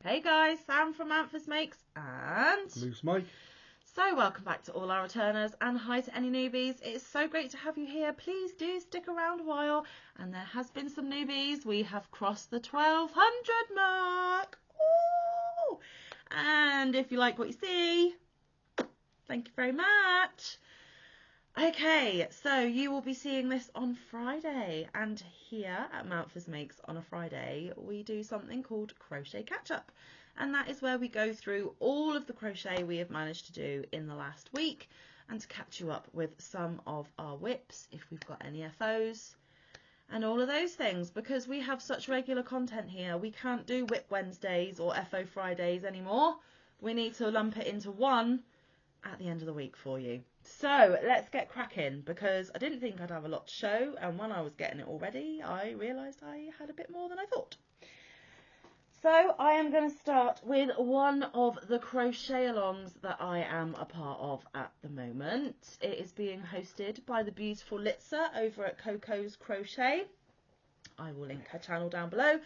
Hey guys, Sam from Manfa Makes and Loose Mike. So welcome back to all our returners and hi to any newbies. It's so great to have you here. Please do stick around a while, and there has been some newbies. We have crossed the 1200 mark. Ooh! And if you like what you see, thank you very much. Okay, so you will be seeing this on Friday, and here at Manfa Makes on a Friday we do something called Crochet Catch Up, and that is where we go through all of the crochet we have managed to do in the last week and to catch you up with some of our whips, if we've got any FOs and all of those things, because we have such regular content here. We can't do Whip Wednesdays or FO Fridays anymore. We need to lump it into one at the end of the week for you. So let's get cracking, because I didn't think I'd have a lot to show, and when I was getting it already I realised I had a bit more than I thought. So I am going to start with one of the crochet alongs that I am a part of at the moment. It is being hosted by the beautiful Litsa over at Coco's Crochet. I will link her channel down below.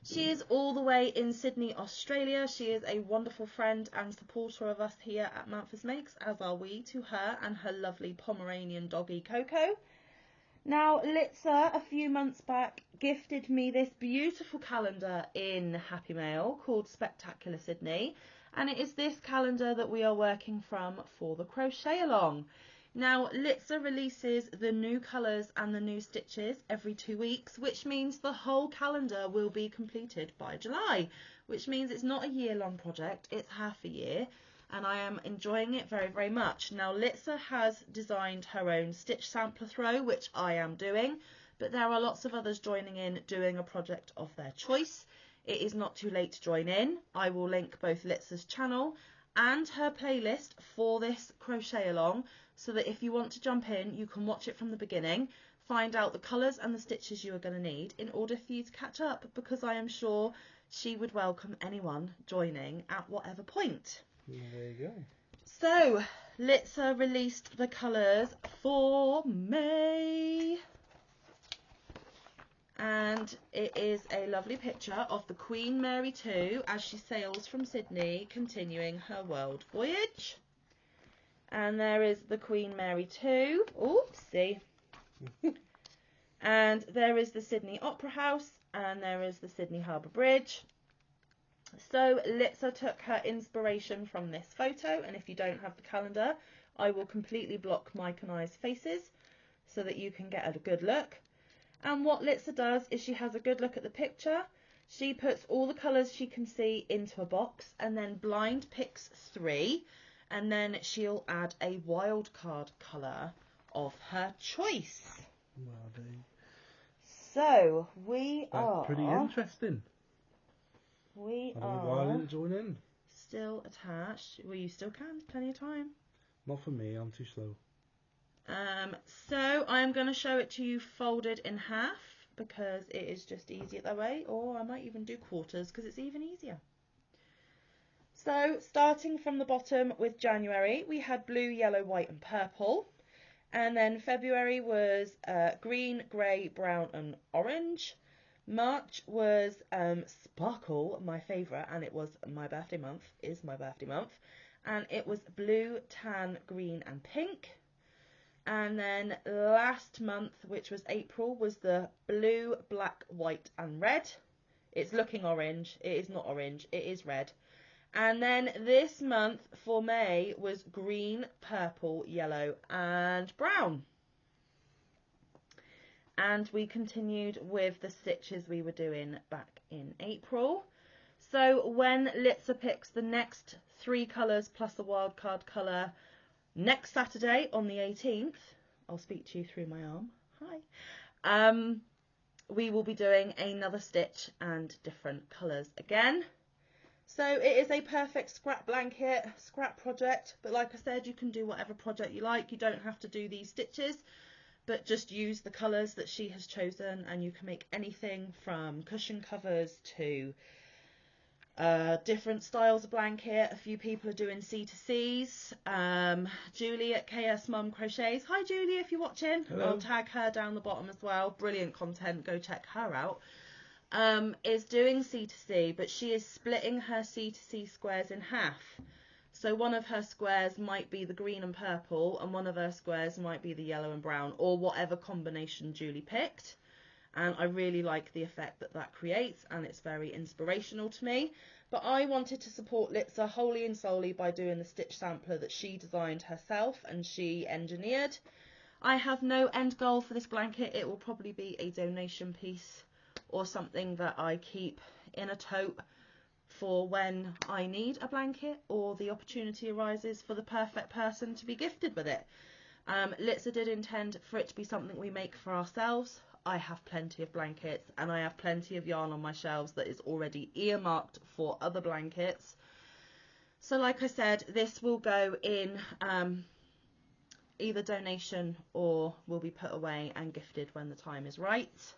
She is all the way in Sydney, Australia. She is a wonderful friend and supporter of us here at Manfa Makes, as are we to her and her lovely Pomeranian doggy Coco. Now, Litsa, a few months back, gifted me this beautiful calendar in Happy Mail called Spectacular Sydney, and it is this calendar that we are working from for the crochet along. Now, Litsa releases the new colours and the new stitches every 2 weeks, which means the whole calendar will be completed by July, which means it's not a year-long project, it's half a year, and I am enjoying it very, very much. Now, Litsa has designed her own stitch sampler throw, which I am doing, but there are lots of others joining in doing a project of their choice. It is not too late to join in. I will link both Litsa's channel and her playlist for this crochet along, so that if you want to jump in, you can watch it from the beginning, find out the colours and the stitches you are going to need in order for you to catch up, because I am sure she would welcome anyone joining at whatever point. There you go. So, Litsa released the colours for May. And it is a lovely picture of the Queen Mary 2 as she sails from Sydney, continuing her world voyage. And there is the Queen Mary 2. Oopsie. And there is the Sydney Opera House, and there is the Sydney Harbour Bridge. So Litsa took her inspiration from this photo, and if you don't have the calendar, I will completely block Mike and I's faces so that you can get a good look. And what Litsa does is she has a good look at the picture. She puts all the colours she can see into a box and then blind picks 3, and then she'll add a wildcard colour of her choice. Well, So we that's are pretty interesting. We I don't know why I are didn't join in. still attached. Well, you still can, plenty of time. Not for me, I'm too slow. So I'm going to show it to you folded in half, because it is just easier that way, or I might even do quarters because it's even easier. So starting from the bottom with January, we had blue, yellow, white and purple, and then February was green, grey, brown and orange. March was Sparkle, my favourite, and it was my birthday month, and it was blue, tan, green and pink. And then last month, which was April, was the blue, black, white and red. It's looking orange. It is not orange. It is red. And then this month for May was green, purple, yellow and brown. And we continued with the stitches we were doing back in April. So when Litsa picks the next 3 colours plus a wildcard colour next Saturday on the 18th, I'll speak to you through my arm, hi, we will be doing another stitch and different colours again. So it is a perfect scrap blanket, scrap project, but like I said, you can do whatever project you like. You don't have to do these stitches, but just use the colours that she has chosen, and you can make anything from cushion covers to different styles of blanket. A few people are doing C2Cs. Julie at KS Mum Crochets. Hi Julie, if you're watching. Hello. I'll tag her down the bottom as well. Brilliant content. Go check her out. is doing C to C, but she is splitting her C to C squares in half. So one of her squares might be the green and purple, and one of her squares might be the yellow and brown, or whatever combination Julie picked. And I really like the effect that that creates, and it's very inspirational to me. But I wanted to support Litza wholly and solely by doing the stitch sampler that she designed herself and she engineered. I have no end goal for this blanket. It will probably be a donation piece or something that I keep in a tote for when I need a blanket or the opportunity arises for the perfect person to be gifted with it. Litza did intend for it to be something we make for ourselves. I have plenty of blankets and I have plenty of yarn on my shelves that is already earmarked for other blankets. So like I said, this will go in either donation or will be put away and gifted when the time is right.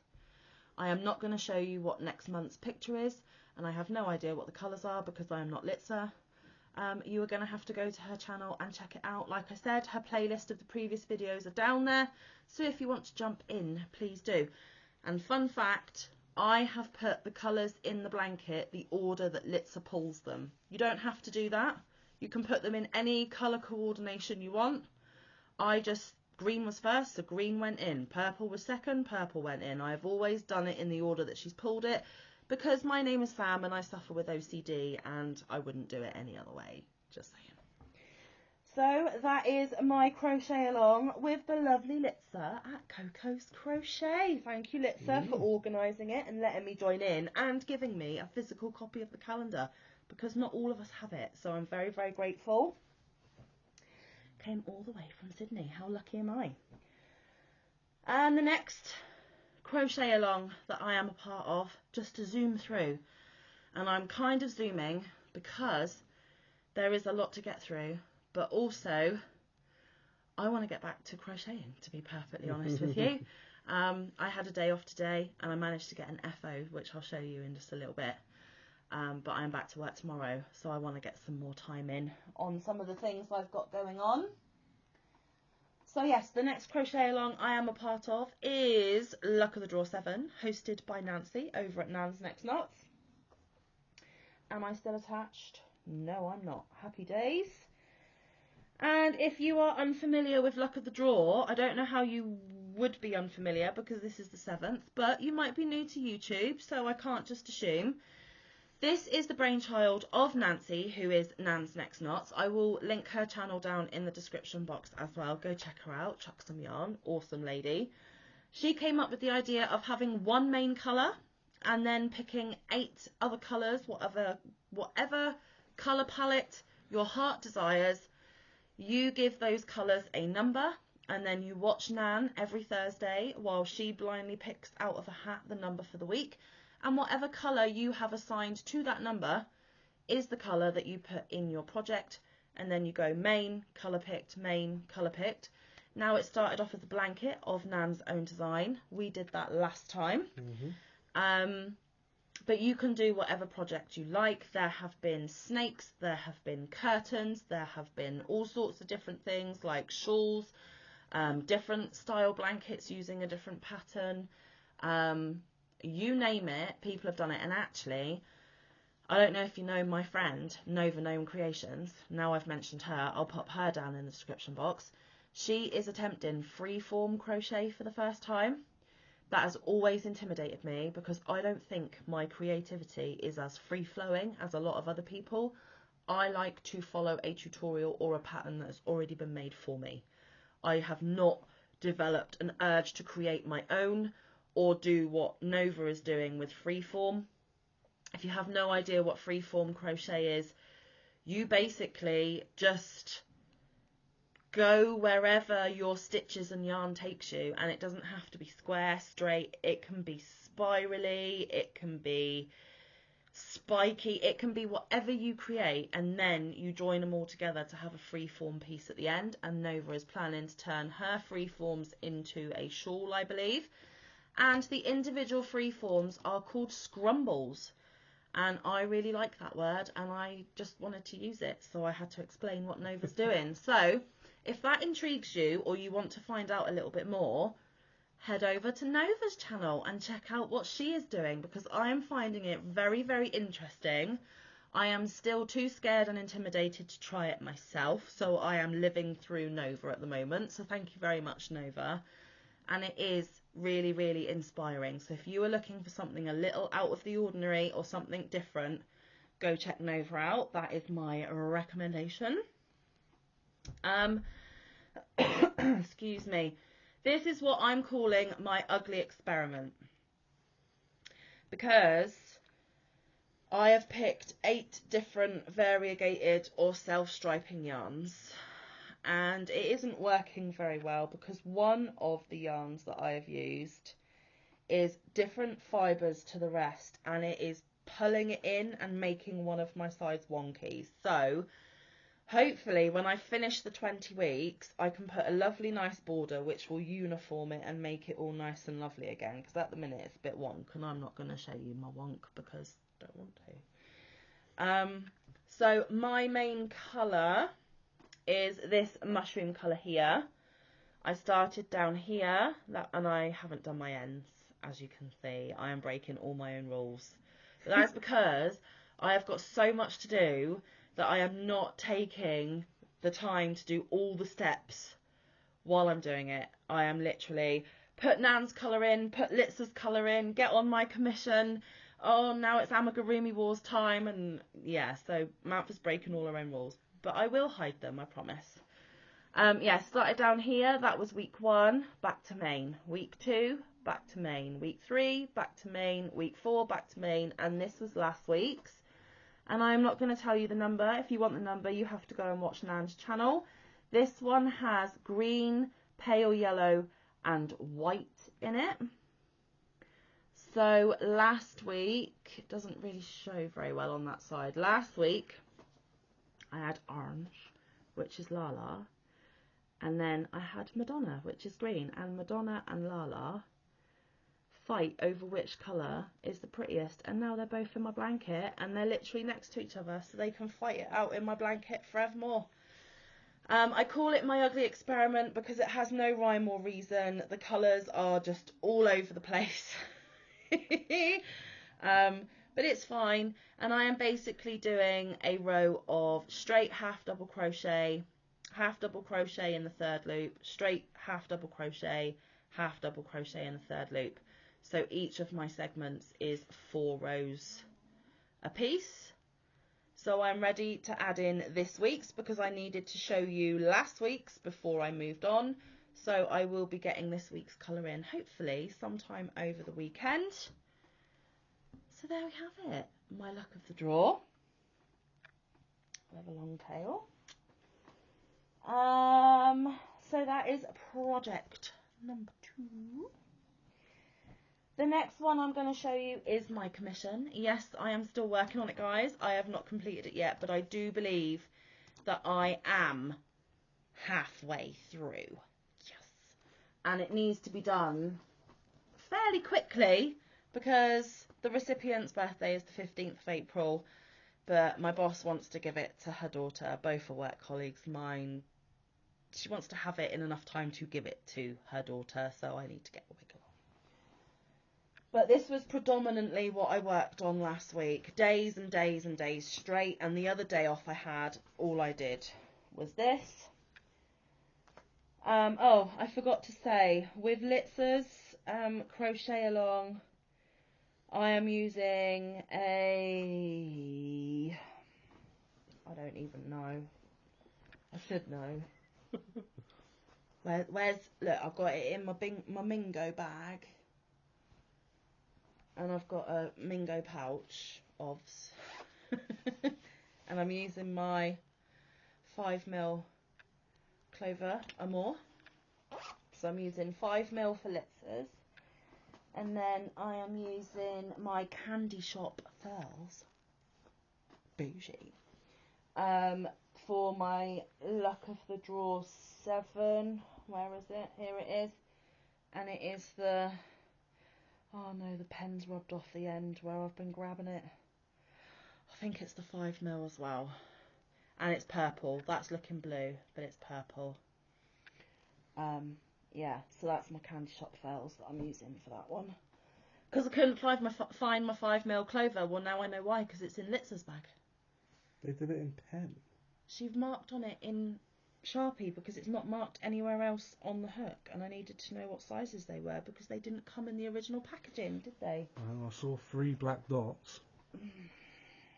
I am not going to show you what next month's picture is, and I have no idea what the colours are because I am not Litza. You are going to have to go to her channel and check it out. Like I said, her playlist of the previous videos are down there, so if you want to jump in, please do. And fun fact, I have put the colours in the blanket the order that Litza pulls them. You don't have to do that. You can put them in any colour coordination you want. Green was first, so green went in. Purple was second, purple went in. I've always done it in the order that she's pulled it because my name is Sam and I suffer with OCD and I wouldn't do it any other way. Just saying. So that is my crochet along with the lovely Litza at Coco's Crochet. Thank you, Litza, for organising it and letting me join in and giving me a physical copy of the calendar because not all of us have it. So I'm very, very grateful. Came all the way from Sydney. How lucky am I? And the next crochet along that I am a part of, just to zoom through, and I'm kind of zooming because there is a lot to get through, but also I want to get back to crocheting, to be perfectly honest with you. I had a day off today and I managed to get an FO, which I'll show you in just a little bit. But I'm back to work tomorrow, so I want to get some more time in on some of the things I've got going on. So yes, the next crochet along I am a part of is Luck of the Draw 7, hosted by Nancy over at Nan's Next Knots. Am I still attached? No, I'm not. Happy days. And if you are unfamiliar with Luck of the Draw, I don't know how you would be unfamiliar because this is the 7th, but you might be new to YouTube, so I can't just assume. This is the brainchild of Nancy, who is Nan's Next Knots. I will link her channel down in the description box as well. Go check her out, chuck some yarn, awesome lady. She came up with the idea of having one main colour and then picking 8 other colours, whatever colour palette your heart desires. You give those colours a number and then you watch Nan every Thursday while she blindly picks out of a hat the number for the week. And whatever colour you have assigned to that number is the colour that you put in your project. And then you go main, colour picked, main, colour picked. Now it started off as a blanket of Nan's own design. We did that last time. But you can do whatever project you like. There have been snakes, there have been curtains, there have been all sorts of different things like shawls, different style blankets using a different pattern. You name it, people have done it. And actually, I don't know if you know my friend, Nova Gnome Creations. Now I've mentioned her, I'll pop her down in the description box. She is attempting freeform crochet for the first time. That has always intimidated me because I don't think my creativity is as free-flowing as a lot of other people. I like to follow a tutorial or a pattern that has already been made for me. I have not developed an urge to create my own or do what Nova is doing with freeform. If you have no idea what freeform crochet is, you basically just go wherever your stitches and yarn takes you, and it doesn't have to be square, straight, it can be spirally, it can be spiky, it can be whatever you create, and then you join them all together to have a freeform piece at the end. And Nova is planning to turn her freeforms into a shawl, I believe. And the individual freeforms are called scrumbles, and I really like that word and I just wanted to use it, so I had to explain what Nova's doing. So if that intrigues you or you want to find out a little bit more, head over to Nova's channel and check out what she is doing, because I am finding it very, very interesting. I am still too scared and intimidated to try it myself, so I am living through Nova at the moment. So thank you very much, Nova. And it is really, really inspiring. So if you are looking for something a little out of the ordinary or something different, go check Nova out. That is my recommendation. Excuse me. This is what I'm calling my ugly experiment, because I have picked 8 different variegated or self-striping yarns, and it isn't working very well because one of the yarns that I have used is different fibres to the rest, and it is pulling it in and making one of my sides wonky. So hopefully when I finish the 20 weeks, I can put a lovely nice border which will uniform it and make it all nice and lovely again, because at the minute it's a bit wonk, and I'm not going to show you my wonk because I don't want to. So my main colour is this mushroom colour here. I started down here, and I haven't done my ends, as you can see. I am breaking all my own rules. But that's because I have got so much to do that I am not taking the time to do all the steps while I'm doing it. I am literally put Nan's colour in, put Litza's colour in, get on my commission. Oh, now it's Amigurumi Wars time, and yeah, so Manfa's breaking all her own rules. But I will hide them, I promise. Yeah, started down here, that was week 1, back to main. Week 2, back to main. Week 3, back to main. Week 4, back to main. And this was last week's. And I'm not going to tell you the number. If you want the number, you have to go and watch Nan's channel. This one has green, pale yellow, and white in it. So last week, it doesn't really show very well on that side. Last week, I had orange, which is Lala. And then I had Madonna, which is green. And Madonna and Lala fight over which colour is the prettiest. And now they're both in my blanket, and they're literally next to each other, so they can fight it out in my blanket forevermore. I call it my ugly experiment because it has no rhyme or reason. The colours are just all over the place. But it's fine. And I am basically doing a row of straight half double crochet, half double crochet in the 3rd loop, straight half double crochet in the 3rd loop. So each of my segments is 4 rows a piece. So I'm ready to add in this week's because I needed to show you last week's before I moved on. So I will be getting this week's colour in hopefully sometime over the weekend. So there we have it, my luck of the draw. I have a long tail. So that is project number 2. The next one I'm going to show you is my commission. Yes, I am still working on it, guys. I have not completed it yet, but I do believe that I am halfway through. Yes. And it needs to be done fairly quickly because the recipient's birthday is the 15th of April, but my boss wants to give it to her daughter. Both are work colleagues of mine. She wants to have it in enough time to give it to her daughter, so I need to get a wiggle on. But this was predominantly what I worked on last week. Days and days and days straight. And the other day off I had, all I did was this. Oh, I forgot to say, with Litza's crochet along, I am using a... I don't even know. I should know. Where's... Look, I've got it in my Mingo bag. And I've got a Mingo pouch of, and I'm using my 5mm Clover Amour. So I'm using 5mm for Litza's, and then I am using my Candy Shop Furls, bougie, for my Luck of the Draw 7. Where is it? Here it is, and it is the... Oh no, the pen's rubbed off the end where I've been grabbing it. I think it's the 5mm as well. And it's purple. That's looking blue, but it's purple. Yeah, so that's my candy shop fells that I'm using for that one. Because I couldn't find my 5mm clover. Well, now I know why, because it's in Litz's bag. They did it in pen. She's marked on it in Sharpie because it's not marked anywhere else on the hook, and I needed to know what sizes they were because they didn't come in the original packaging, did they? I saw 3 black dots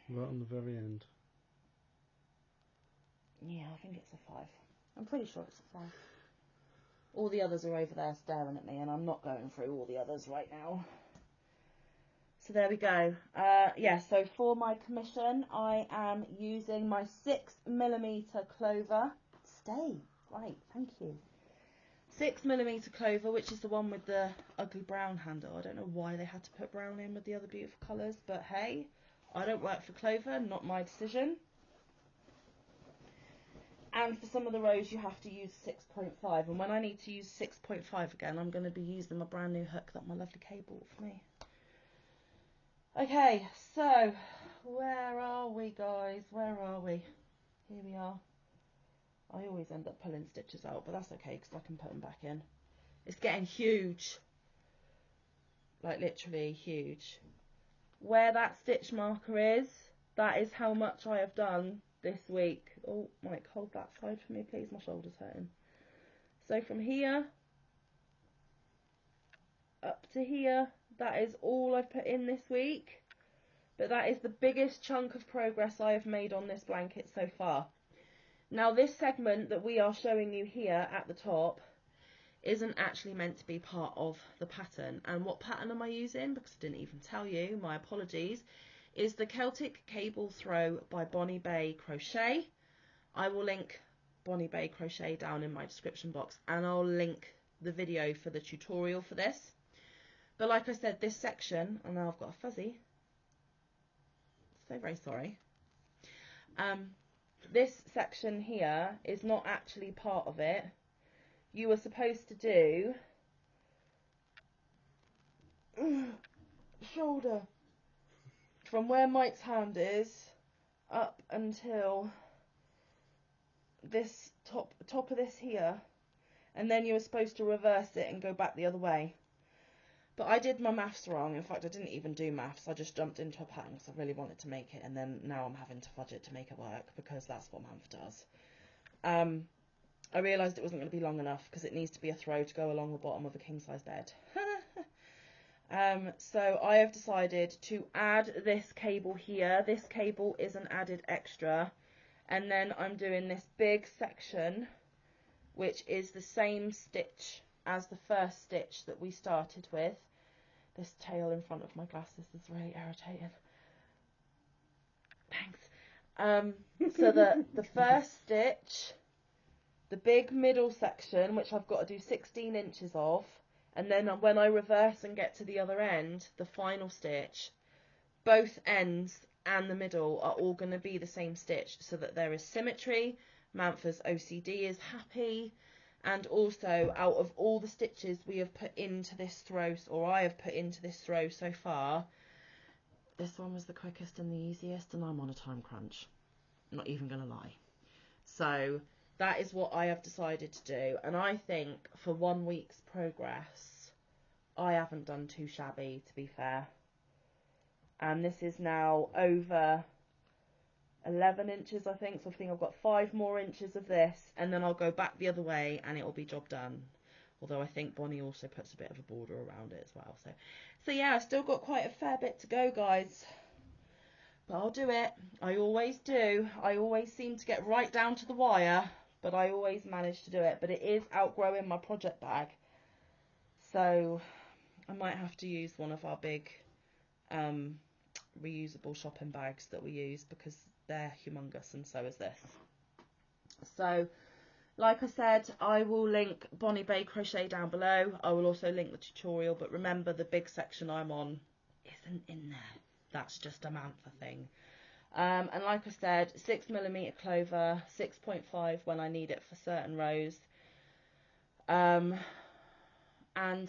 right on the very end. Yeah, I think it's a 5. I'm pretty sure it's a 5. All the others are over there staring at me, and I'm not going through all the others right now. So there we go. Yeah, so for my commission, I am using my 6mm clover. Stay. Right, thank you. 6mm clover, which is the one with the ugly brown handle. I don't know why they had to put brown in with the other beautiful colours, but hey, I don't work for clover, not my decision. And for some of the rows, you have to use 6.5. And when I need to use 6.5 again, I'm going to be using my brand new hook that my lovely Kay bought for me. Okay, so where are we, guys? Where are we? Here we are. I always end up pulling stitches out, but that's okay because I can put them back in. It's getting huge. Like literally huge. Where that stitch marker is, that is how much I have done this week. Oh, Mike, hold that side for me, please. My shoulder's hurting. So from here up to here, that is all I've put in this week. But that is the biggest chunk of progress I have made on this blanket so far. Now, this segment that we are showing you here at the top isn't actually meant to be part of the pattern. And what pattern am I using? Because I didn't even tell you, my apologies, is the Celtic Cable Throw by Bonnie Bay Crochet. I will link Bonnie Bay Crochet down in my description box, and I'll link the video for the tutorial for this. But like I said, this section, and now I've got a fuzzy, so very sorry. This section here is not actually part of it. You were supposed to do shoulder from where Mike's hand is up until this top of this here, and then you were supposed to reverse it and go back the other way. But I did my maths wrong. In fact, I didn't even do maths. I just jumped into a pattern because I really wanted to make it, and then now I'm having to fudge it to make it work because that's what Manfa does. I realised it wasn't going to be long enough because it needs to be a throw to go along the bottom of a king-size bed. So I have decided to add this cable here. This cable is an added extra. And then I'm doing this big section, which is the same stitch as the first stitch that we started with. This tail in front of my glasses is really irritating. Thanks. So the first stitch, the big middle section, which I've got to do 16 inches of, and then when I reverse and get to the other end, the final stitch, both ends and the middle are all going to be the same stitch so that there is symmetry. Manfa's OCD is happy. And also, out of all the stitches we have put into this throw, or I have put into this throw so far, this one was the quickest and the easiest, and I'm on a time crunch. I'm not even going to lie. So that is what I have decided to do. And I think for 1 week's progress, I haven't done too shabby, to be fair. And this is now over 11 inches, I think. So I think I've got 5 more inches of this, and then I'll go back the other way and it will be job done. Although I think Bonnie also puts a bit of a border around it as well. So yeah, I've still got quite a fair bit to go, guys. But I'll do it. I always do. I always seem to get right down to the wire, but I always manage to do it. But it is outgrowing my project bag. So I might have to use one of our big reusable shopping bags that we use because they're humongous, and so is this. So like I said, I will link Bonnie Bay Crochet down below. I will also link the tutorial, but remember the big section I'm on isn't in there. That's just a Manfa thing. And like I said, 6mm clover, 6.5 when I need it for certain rows. And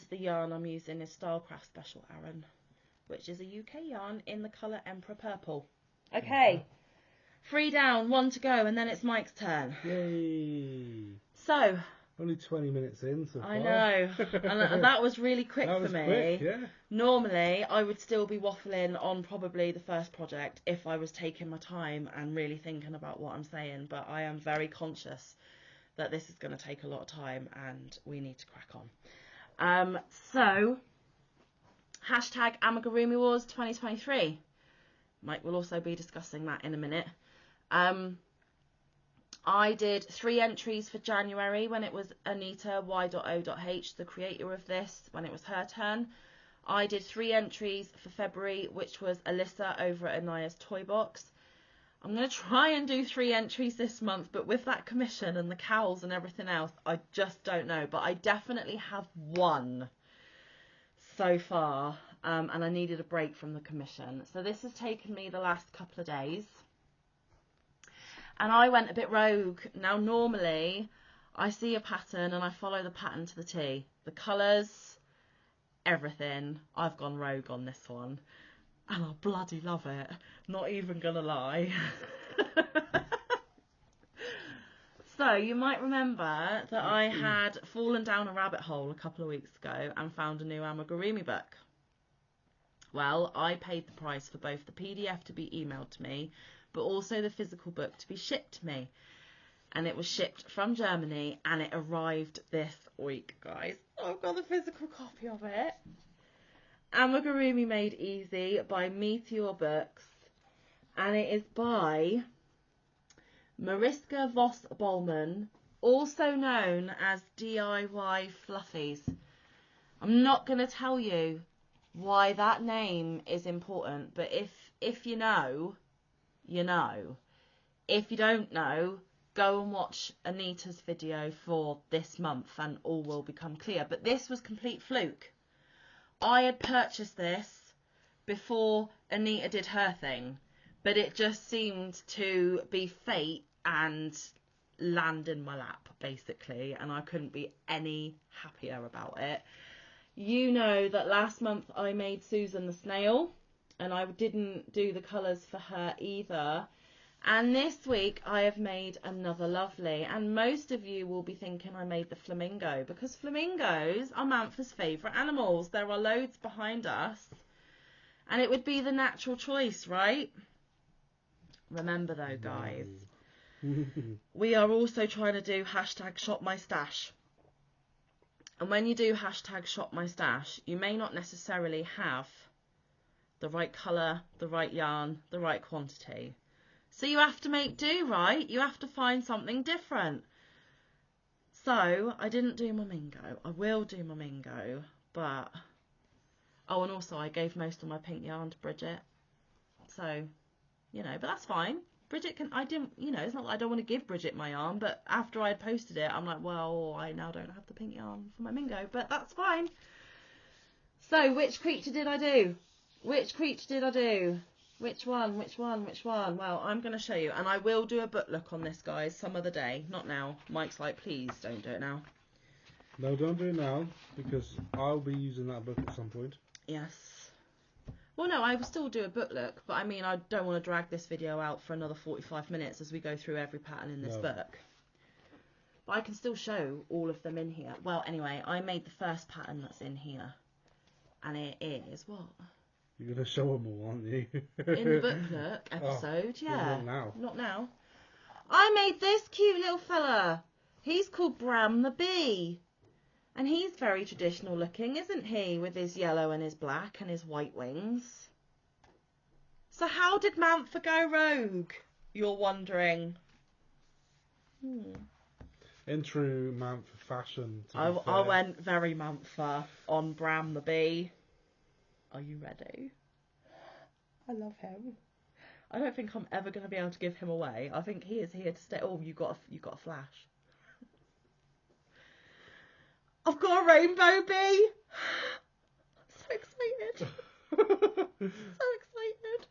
the yarn I'm using is Stylecraft Special Aran, which is a UK yarn in the colour Emperor Purple. Okay, 3 down, 1 to go, and then it's Mike's turn. Yay! So, Only 20 minutes in so far. I know, and that was really quick That was for me. quick, yeah. Normally, I would still be waffling on probably the first project if I was taking my time and really thinking about what I'm saying, but I am very conscious that this is going to take a lot of time and we need to crack on. So, hashtag Amigurumi Wars 2023. Mike will also be discussing that in a minute. I did 3 entries for January when it was Anita Y.O.H, the creator of this, when it was her turn. I did 3 entries for February, which was Alyssa over at Anaya's Toy Box. I'm going to try and do 3 entries this month, but with that commission and the cows and everything else, I just don't know. But I definitely have 1 so far, and I needed a break from the commission. So this has taken me the last couple of days. And I went a bit rogue. Now, normally, I see a pattern and I follow the pattern to the T. The colours, everything. I've gone rogue on this one. And I bloody love it. Not even gonna lie. So, you might remember that I had fallen down a rabbit hole a couple of weeks ago and found a new amigurumi book. Well, I paid the price for both the PDF to be emailed to me, but also the physical book to be shipped to me. And it was shipped from Germany and it arrived this week, guys. I've got the physical copy of it. Amigurumi Made Easy by Meteor Books. And it is by Mariska Voss Bollman, also known as DIY Fluffies. I'm not going to tell you why that name is important, but if you know, you know. If you don't know, go and watch Anita's video for this month and all will become clear. But this was complete fluke. I had purchased this before Anita did her thing, but it just seemed to be fate and land in my lap, basically, and I couldn't be any happier about it. You know that last month I made Susan the snail, and I didn't do the colours for her either. And this week I have made another lovely, and most of you will be thinking I made the flamingo, because flamingos are Manfa's favourite animals. There are loads behind us, and it would be the natural choice, right? Remember though, guys, we are also trying to do hashtag shop my stash. And when you do hashtag shop my stash, you may not necessarily have the right colour, the right yarn, the right quantity. So you have to make do, right? You have to find something different. So I didn't do my Mingo. I will do my Mingo, but... Oh, and also I gave most of my pink yarn to Bridget. So, you know, but that's fine. Bridget can... it's not that I don't want to give Bridget my yarn, but after I had posted it, I'm like, well, I now don't have the pink yarn for my Mingo, but that's fine. So, which creature did I do? Which creature did I do? Which one? Well, I'm going to show you. And I will do a book look on this, guys, some other day. Not now. Mike's like, please don't do it now. No, don't do it now, because I'll be using that book at some point. Yes. Well, no, I will still do a book look, but I mean, I don't want to drag this video out for another 45 minutes as we go through every pattern in this book. But I can still show all of them in here. Well, anyway, I made the first pattern that's in here. And it is what? You're going to show them all, aren't you? In the book look episode, yeah. Not now. Not now. I made this cute little fella. He's called Bram the Bee. And he's very traditional looking, isn't he? With his yellow and his black and his white wings. So how did Manfa go rogue? You're wondering. In true Manfa fashion, I went very Manfa on Bram the Bee. Are you ready? I love him. I don't think I'm ever going to be able to give him away. I think he is here to stay. Oh, you got a flash. I've got a rainbow bee. So excited. So excited.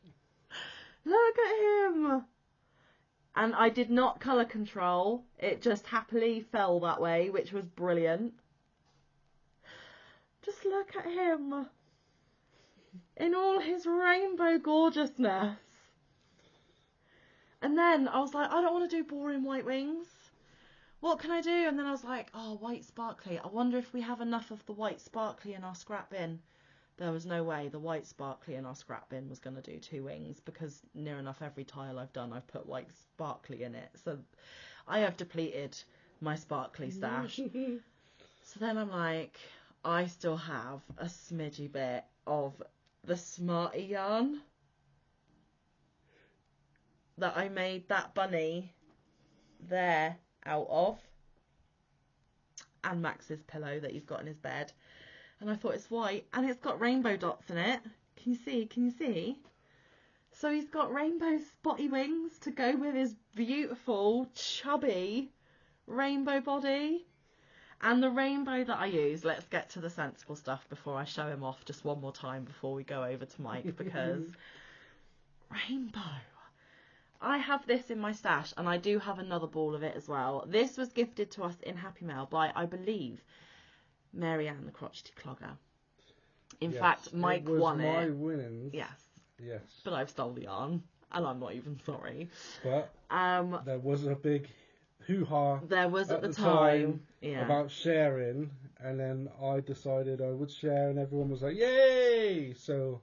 Look at him. And I did not colour control. It just happily fell that way, which was brilliant. Just look at him. In all his rainbow gorgeousness. And then I was like, I don't want to do boring white wings. what can I do? And then I was like, oh, white sparkly. I wonder if we have enough of the white sparkly in our scrap bin. There was no way the white sparkly in our scrap bin was going to do 2 wings, because near enough every tile I've done, I've put white sparkly in it. So I have depleted my sparkly stash. So then I'm like, I still have a smidgy bit of the Smarty yarn that I made that bunny there out of, and Max's pillow that he's got in his bed. And I thought, it's white and it's got rainbow dots in it. Can you see? Can you see? So he's got rainbow spotty wings to go with his beautiful, chubby rainbow body. And the rainbow that I use, let's get to the sensible stuff before I show him off just one more time before we go over to Mike, because rainbow. I have this in my stash, and I do have another ball of it as well. This was gifted to us in Happy Mail by, I believe, Mary Ann the Crotchety Clogger. In fact, Mike won it. My winnings. Yes. Yes. But I've stole the yarn, and I'm not even sorry. But there was a big hoo-ha. There was at the time, about sharing, and then I decided I would share, and everyone was like, "Yay!" So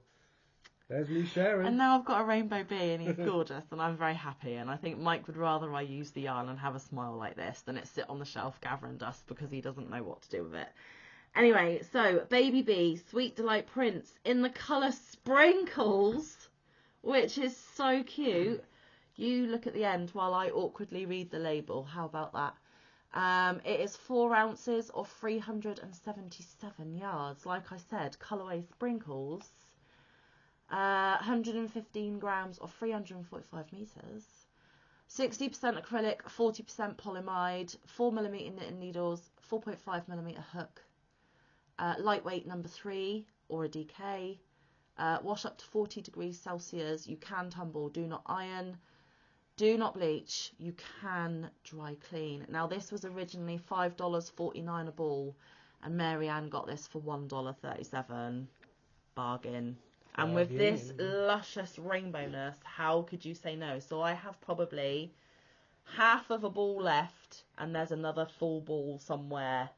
there's me sharing. And now I've got a rainbow bee, and he's gorgeous, and I'm very happy. And I think Mike would rather I use the yarn and have a smile like this than it sit on the shelf gathering dust, because he doesn't know what to do with it. Anyway, so Baby Bee, Sweet Delight Prince in the colour Sprinkles, which is so cute. You look at the end while I awkwardly read the label. How about that? It is 4 ounces or 377 yards. Like I said, colourway Sprinkles. 115 grams or 345 metres. 60% acrylic, 40% polyamide, 4mm knitting needles, 4.5mm hook. Lightweight number 3 or a DK. Wash up to 40 degrees Celsius. You can tumble, do not iron. Do not bleach. You can dry clean. Now, this was originally $5.49 a ball, and Mary Ann got this for $1.37. Bargain. And with this luscious rainbowness, how could you say no? So I have probably half of a ball left, and there's another full ball somewhere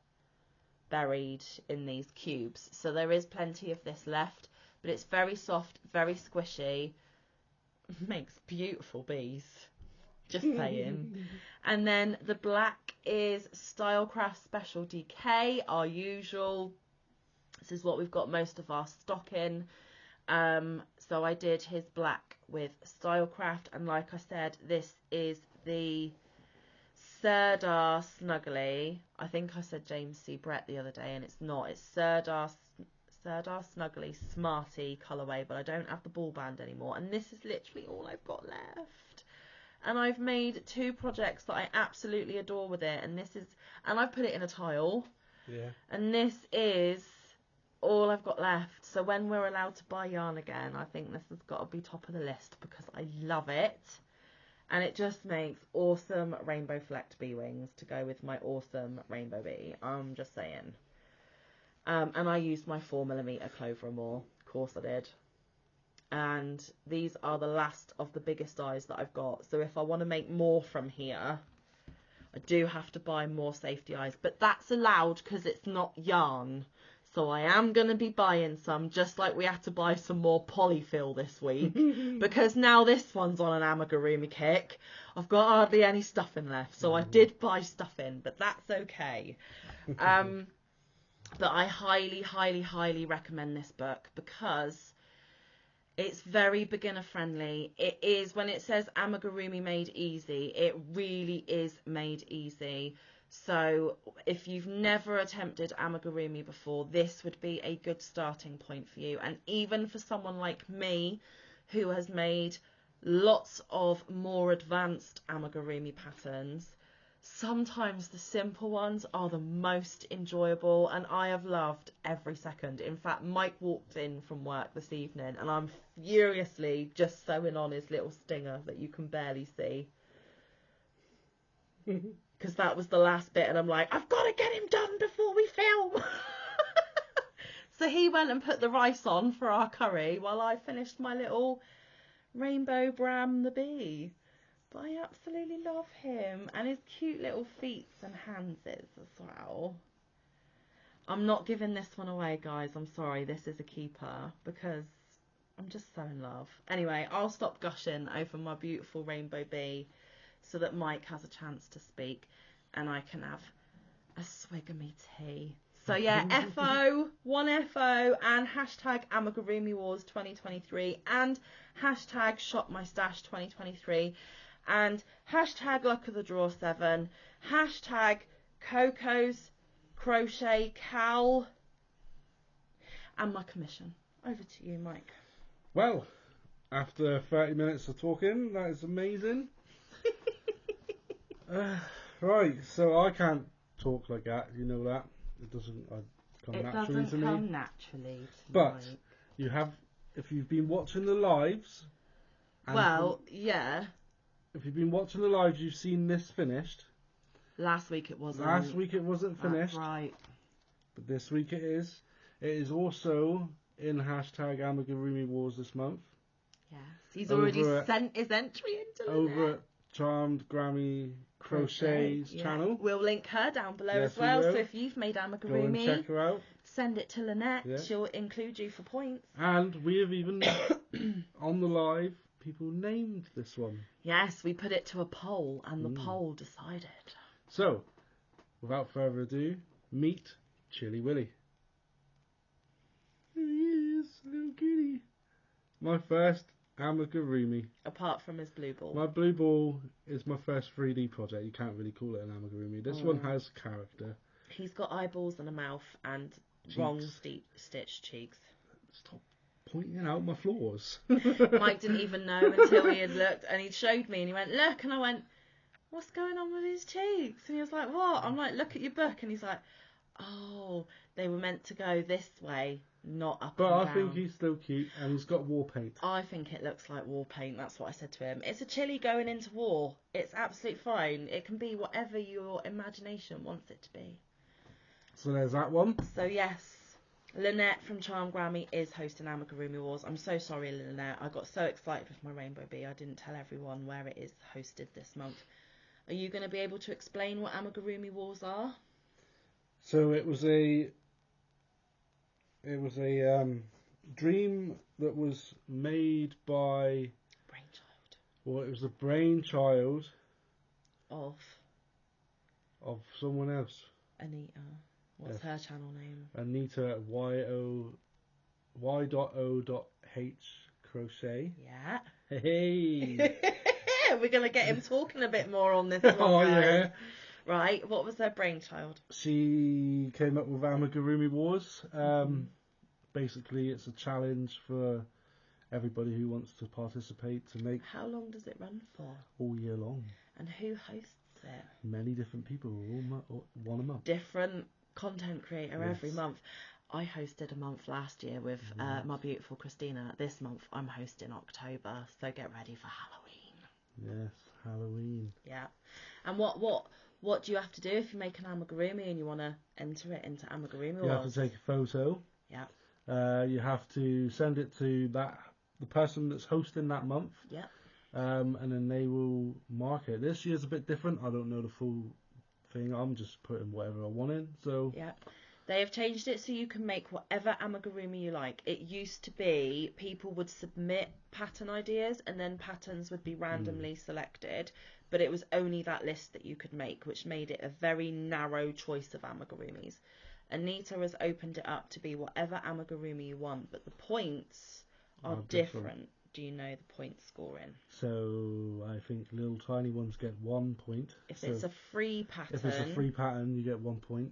buried in these cubes. So there is plenty of this left, but it's very soft, very squishy. Makes beautiful bees. Just saying. And then the black is Stylecraft Special DK, our usual. This is what we've got most of our stock in. So I did his black with Stylecraft, and like I said, this is the Sirdar Snuggly. I think I said James C. Brett the other day, and it's not. It's Sirdar Snuggly Smarty colourway, but I don't have the ball band anymore, and this is literally all I've got left. And I've made 2 projects that I absolutely adore with it, and I've put it in a tile. Yeah. And this is all I've got left. So when we're allowed to buy yarn again, I think this has got to be top of the list, because I love it. And it just makes awesome rainbow flecked bee wings to go with my awesome rainbow bee. I'm just saying. And I used my 4mm Clover Moor. Of course I did. And these are the last of the biggest dies that I've got. So if I want to make more from here, I do have to buy more safety eyes. But that's allowed because it's not yarn. So I am going to be buying some, just like we had to buy some more polyfill this week. Because now this one's on an amigurumi kick. I've got hardly any stuffing left. So I did buy stuffing, but that's okay. But I highly, highly, highly recommend this book, because it's very beginner friendly. It is, when it says amigurumi made easy, it really is made easy. So if you've never attempted amigurumi before, this would be a good starting point for you. And even for someone like me, who has made lots of more advanced amigurumi patterns, sometimes the simple ones are the most enjoyable, and I have loved every second. In fact, Mike walked in from work this evening, and I'm furiously just sewing on his little stinger that you can barely see. Because that was the last bit, and I'm like, I've got to get him done before we film. So he went and put the rice on for our curry while I finished my little rainbow Bram the bee. But I absolutely love him. And his cute little feet and hands as well. I'm not giving this one away, guys. I'm sorry. This is a keeper because I'm just so in love. Anyway, I'll stop gushing over my beautiful rainbow bee so that Mike has a chance to speak and I can have a swig of me tea. So yeah, FO, 1FO, and hashtag Amigurumi Wars 2023, and hashtag Shop My Stash 2023, and hashtag Luck of the Draw 7, hashtag Coco's Crochet Cal, and my commission. Over to you, Mike. Well, after 30 minutes of talking, that is amazing. Right, so I can't talk like that, you know that. It doesn't come naturally to me. It doesn't come naturally to But Mike. you have, if you've been watching the lives. Well, yeah. If you've been watching the lives, you've seen this finished. Last week it wasn't. Last week it wasn't finished. That's right. But this week it is. It is also in hashtag Amigurumi Wars this month. Yes. He's already sent his entry into over at Charmed Grammy Crochet's channel. We'll link her down below Yes, as well. we will. So if you've made Go and amigurumi, check her out. send it to Lynette. Yeah. She'll include you for points. And we have even, on the live, people named this one. Yes, we put it to a poll and the poll decided. So, without further ado, meet Chilly Willy. Here he is, little kitty. My first amigurumi. Apart from his blue ball. My blue ball is my first 3D project. You can't really call it an amigurumi. This one has character. He's got eyeballs and a mouth and Cheeks. wrong stitched cheeks. Stop pointing out my flaws. Mike didn't even know until he had looked and he showed me and he went, look, and I went, what's going on with his cheeks? And he was like, what? I'm like, look at your book. And he's like, oh, they were meant to go this way, not up and down. But I think he's still cute and he's got war paint. I think it looks like war paint. That's what I said to him. It's a chili going into war. It's absolutely fine. It can be whatever your imagination wants it to be. So there's that one. So yes, Lynette from Charm Grammy is hosting Amigurumi Wars. I'm so sorry, Lynette. I got so excited with my rainbow bee. I didn't tell everyone where it is hosted this month. Are you going to be able to explain what Amigurumi Wars are? So it was a dream that was made by Brainchild. Well, it was the brainchild Of of someone else. Anita. What's her channel name? Anita Y.O.H Crochet. Yeah. Hey. We're going to get him talking a bit more on this one, Oh guys. yeah. Right, what was their brainchild? She came up with Amigurumi Wars. Basically, it's a challenge for everybody who wants to participate to make How long does it run for? all year long. And who hosts it? Many different people, one a month. Different content creator Yes. every month. I hosted a month last year with my beautiful Christina. This month I'm hosting October, so get ready for Halloween. Yes, Halloween. Yeah. And what do you have to do if you make an amigurumi and you want to enter it into Amigurumi Wars? You have to take a photo. Yeah. You have to send it to the person that's hosting that month. Yeah. And then they will mark it. This year's a bit different. I don't know the full thing. I'm just putting whatever I want in. So Yeah. They have changed it so you can make whatever amigurumi you like. It used to be people would submit pattern ideas and then patterns would be randomly selected, but it was only that list that you could make, which made it a very narrow choice of amigurumis. Anita has opened it up to be whatever amigurumi you want, but the points are different. Do you know the point scoring? So I think little tiny ones get 1 point. If it's a free pattern. If it's a free pattern, you get 1 point.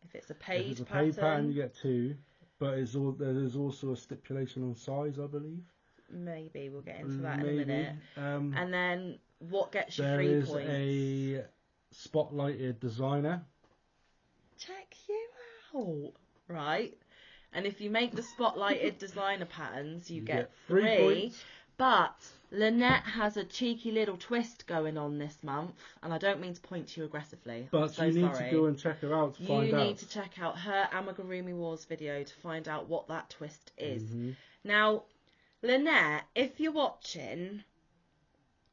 If it's a paid If it's a paid pattern, you get 2. But there's also a stipulation on size, I believe. Maybe we'll get into that in a minute. And then what gets you there 3 is points? a spotlighted designer. Check you out, right? And if you make the spotlighted designer patterns, you get 3 points. But Lynette has a cheeky little twist going on this month, and I don't mean to point to you aggressively. But I'm so you need sorry. to go and check her out to find out. You need to check out her Amigurumi Wars video to find out what that twist is. Mm-hmm. Now, Lynette, if you're watching,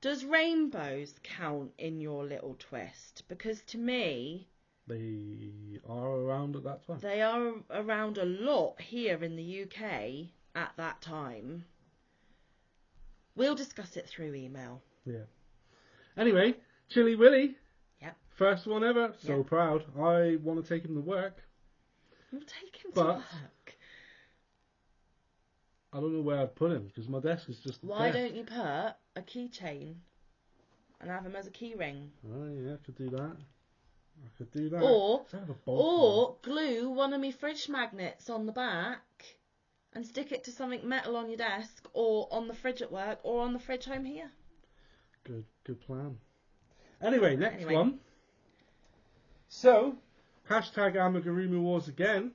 Does rainbows count in your little twist? Because to me, They are around at that time. they are around a lot here in the UK at that time. We'll discuss it through email. Yeah. Anyway, Chilly Willy. Yep. First one ever. So Yep. proud. I want to take him to work. You'll take him to But work. I don't know where I'd put him because my desk is just. Why don't you put a keychain and have him as a key ring? Oh yeah, I could do that. I could do that. Or So I have a bolt Or glue one of my fridge magnets on the back and stick it to something metal on your desk or on the fridge at work or on the fridge home here. Good plan. Anyway, next one. So, hashtag Amigurumi Wars again.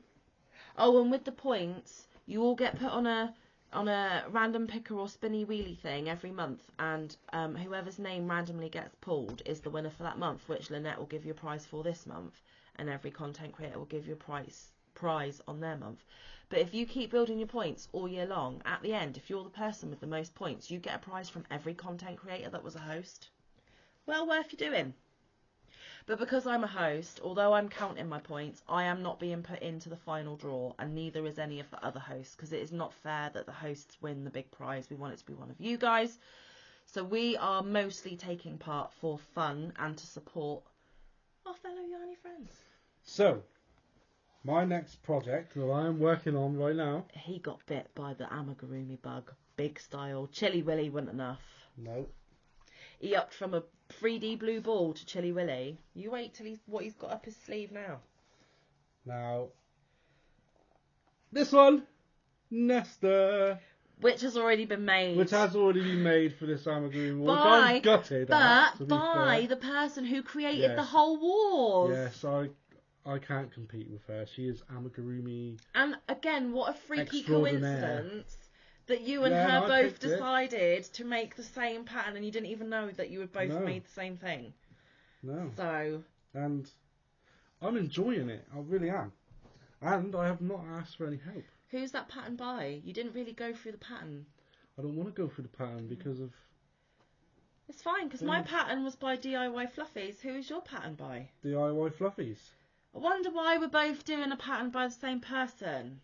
Oh, and with the points, you all get put on a random picker or spinny wheelie thing every month, and whoever's name randomly gets pulled is the winner for that month, which Lynette will give you a prize for this month, and every content creator will give you a prize on their month. But if you keep building your points all year long, at the end, if you're the person with the most points, you get a prize from every content creator that was a host. Well worth your doing. But because I'm a host, although I'm counting my points, I am not being put into the final draw, and neither is any of the other hosts, because it is not fair that the hosts win the big prize. We want it to be one of you guys. So we are mostly taking part for fun and to support our fellow yarny friends. So, my next project that I am working on right now. He got bit by the amigurumi bug, big style. Chilly Willy wasn't enough. No. He upped from a 3D blue ball to Chilly Willy. You wait till he's got up his sleeve now. Now, this one, Nesta. Which has already been made. Which has already been made for this amigurumi war, which By- I'm gutted But at, to be by fair. the person who created Yes. the whole wars. Yes, I can't compete with her. She is amigurumi. And again, what a freaky Extraordinaire. coincidence that you and Yeah, her I both picked it. decided to make the same pattern, and you didn't even know that you had both No. made the same thing. No. So, And I'm enjoying it. I really am. And I have not asked for any help. who's that pattern by? You didn't really go through the pattern. I don't want to go through the pattern because of It's fine, because my pattern was by DIY Fluffies. Who is your pattern by? DIY fluffies. I wonder why we're both doing a pattern by the same person.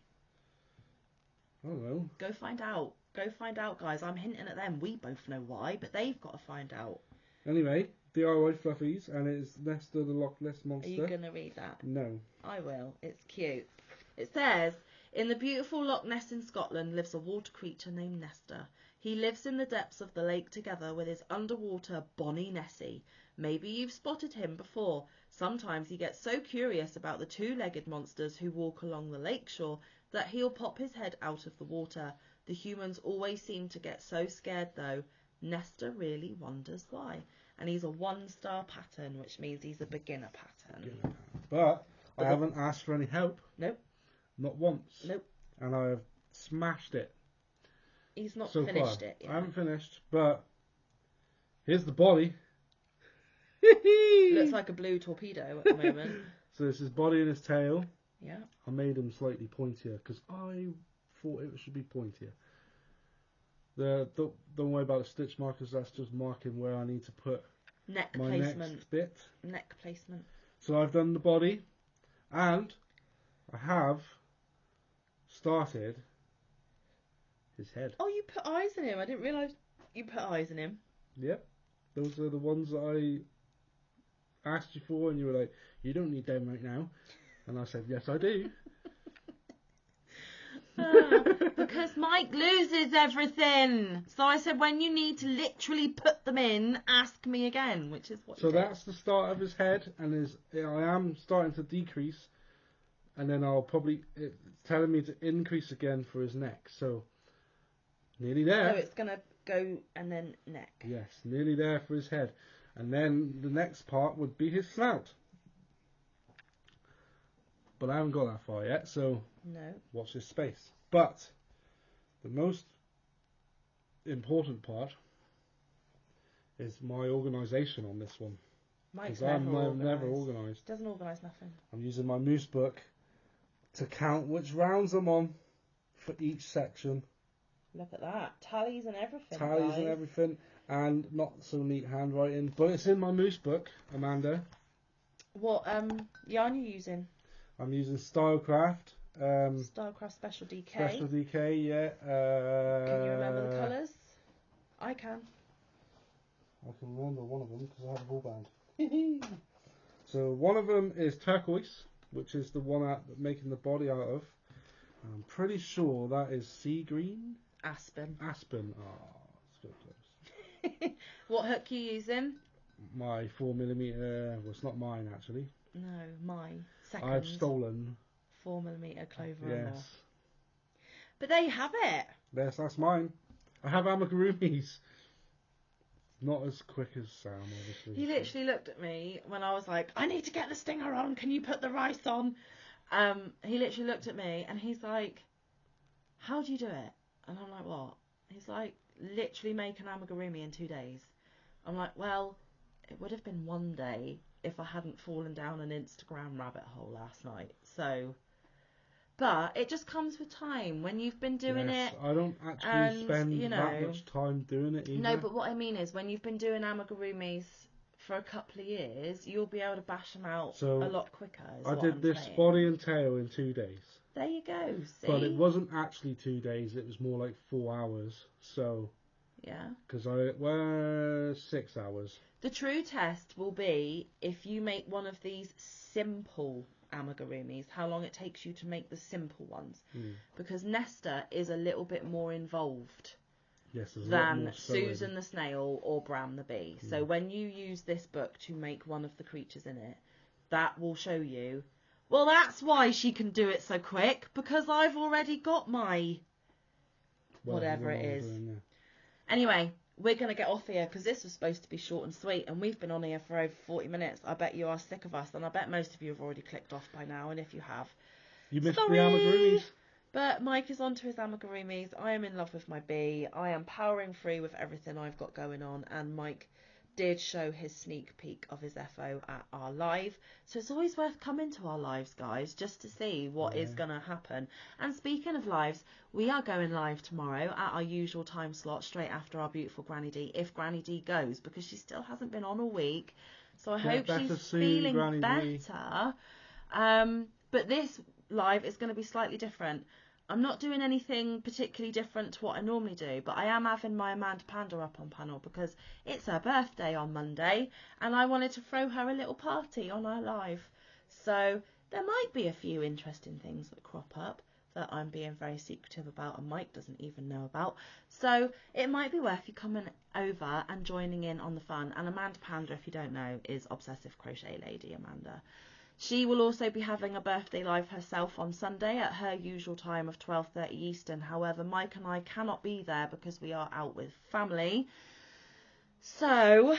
I don't know. Go find out. Go find out, guys. I'm hinting at them. We both know why, but they've got to find out. Anyway, DIY fluffies, and it's Nesta the Loch Ness Monster. Are you going to read that? No. I will. It's cute. It says, in the beautiful Loch Ness in Scotland lives a water creature named Nesta. He lives in the depths of the lake together with his underwater Bonnie Nessie. Maybe you've spotted him before. Sometimes he gets so curious about the two-legged monsters who walk along the lakeshore that he'll pop his head out of the water. The humans always seem to get so scared though. Nesta really wonders why. And he's a 1-star pattern, which means he's a beginner pattern. But I haven't asked for any help. Nope. Not once. Nope. And I have smashed it. He's not so finished far. it yet. I haven't finished, but here's the body. Looks like a blue torpedo at the moment. So this is body and his tail. Yeah. I made him slightly pointier because I thought it should be pointier. Don't worry about the stitch markers. That's just marking where I need to put Neck my placement. next bit. Neck placement. So I've done the body, and I have started his head. Oh, you put eyes in him. I didn't realise you put eyes in him. Yep, those are the ones that I asked you for, and you were like, "You don't need them right now," and I said, "Yes, I do." Because Mike loses everything. So I said, when you need to literally put them in, ask me again, which is what So you did. that's the start of his head, and I am starting to decrease, and then it's telling me to increase again for his neck. So nearly there. So it's going to go and then neck. Yes, nearly there for his head. And then the next part would be his snout. But I haven't got that far yet, so No. watch this space. But the most important part is my organisation on this one. Mike's Because never I'm never organised. organised. Doesn't organise nothing. I'm using my moose book to count which rounds I'm on for each section. Look at that. Tallies and everything, Tallies guys. and everything. and not so neat handwriting, but it's in my moose book, Amanda. What yarn are you using? I'm using Stylecraft. Stylecraft Special DK. Special DK, yeah. Can you remember the colours? I can. I can remember one of them because I have a ball band. So one of them is turquoise, which is the one I'm making the body out of. I'm pretty sure that is sea green. Aspen. Aspen. Oh, it's so close. What hook are you using? My 4mm. Well, it's not mine actually. No, my second. I've stolen. 4mm clover and more. Yes. But there you have it. Yes, that's mine. I have amigurumis. Not as quick as Sam, obviously. He literally looked at me when I was like, I need to get the stinger on. Can you put the rice on? He literally looked at me and he's like, how do you do it? And I'm like, what? He's like, literally make an amigurumi in 2 days. I'm like, well, it would have been 1 day if I hadn't fallen down an Instagram rabbit hole last night. So, but it just comes with time when you've been doing it. I don't actually spend that much time doing it either. No, but what I mean is when you've been doing amigurumis for a couple of years, you'll be able to bash them out a lot quicker. I did this body and tail in 2 days. There you go, see? But it wasn't actually 2 days, it was more like 4 hours. So, yeah. Because I were 6 hours. The true test will be if you make one of these simple amigurumis, how long it takes you to make the simple ones. Because Nesta is a little bit more involved than Susan the snail or Bram the bee. So when you use this book to make one of the creatures in it, that will show you, well, that's why she can do it so quick, because I've already got my whatever it is. Anyway, we're going to get off here because this was supposed to be short and sweet and we've been on here for over 40 minutes. I bet you are sick of us and I bet most of you have already clicked off by now, and if you have, you missed the amigurumis. But Mike is on to his amigurumis. I am in love with my bee. I am powering through with everything I've got going on, and Mike did show his sneak peek of his FO at our live. So it's always worth coming to our lives, guys, just to see what is going to happen. And speaking of lives, we are going live tomorrow at our usual time slot, straight after our beautiful Granny D, if Granny D goes, because she still hasn't been on all week. So I hope she's feeling better. But this live is going to be slightly different. I'm not doing anything particularly different to what I normally do, but I am having my Amanda Panda up on panel because it's her birthday on Monday and I wanted to throw her a little party on our live. So there might be a few interesting things that crop up that I'm being very secretive about and Mike doesn't even know about. So it might be worth you coming over and joining in on the fun. And Amanda Panda, if you don't know, is Obsessive Crochet Lady Amanda. She will also be having a birthday live herself on Sunday at her usual time of 12:30 Eastern. However, Mike and I cannot be there because we are out with family. So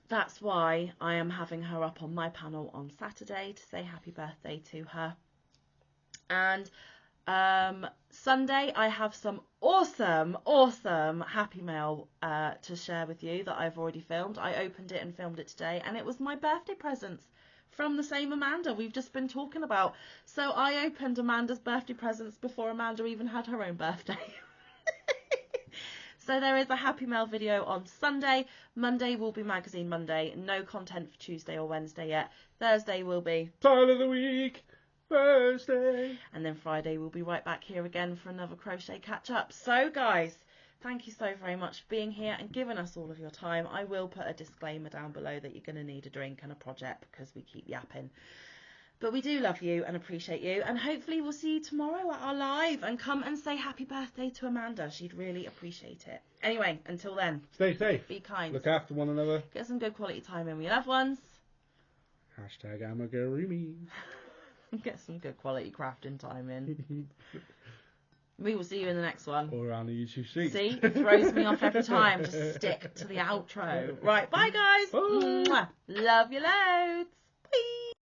that's why I am having her up on my panel on Saturday to say happy birthday to her. And Sunday I have some awesome Happy Mail to share with you that I've already filmed. I opened it and filmed it today and it was my birthday presents from the same Amanda we've just been talking about. So I opened Amanda's birthday presents before Amanda even had her own birthday. So there is a Happy Mail video on Sunday. Monday will be Magazine Monday. No content for Tuesday or Wednesday yet. Thursday will be Time of the Week, Thursday. And then Friday we'll be right back here again for another Crochet Catch Up. So guys, thank you so very much for being here and giving us all of your time. I will put a disclaimer down below that you're going to need a drink and a project because we keep yapping. But we do love you and appreciate you. And hopefully we'll see you tomorrow at our live. And come and say happy birthday to Amanda. She'd really appreciate it. Anyway, until then. Stay safe. Be kind. Look after one another. Get some good quality time in with your loved ones. Hashtag amigurumi. Get some good quality crafting time in. We will see you in the next one. Or around the YouTube sheet. See? It throws me off every time. Just stick to the outro. Right, bye guys. Bye. Mwah. Love you loads. Bye.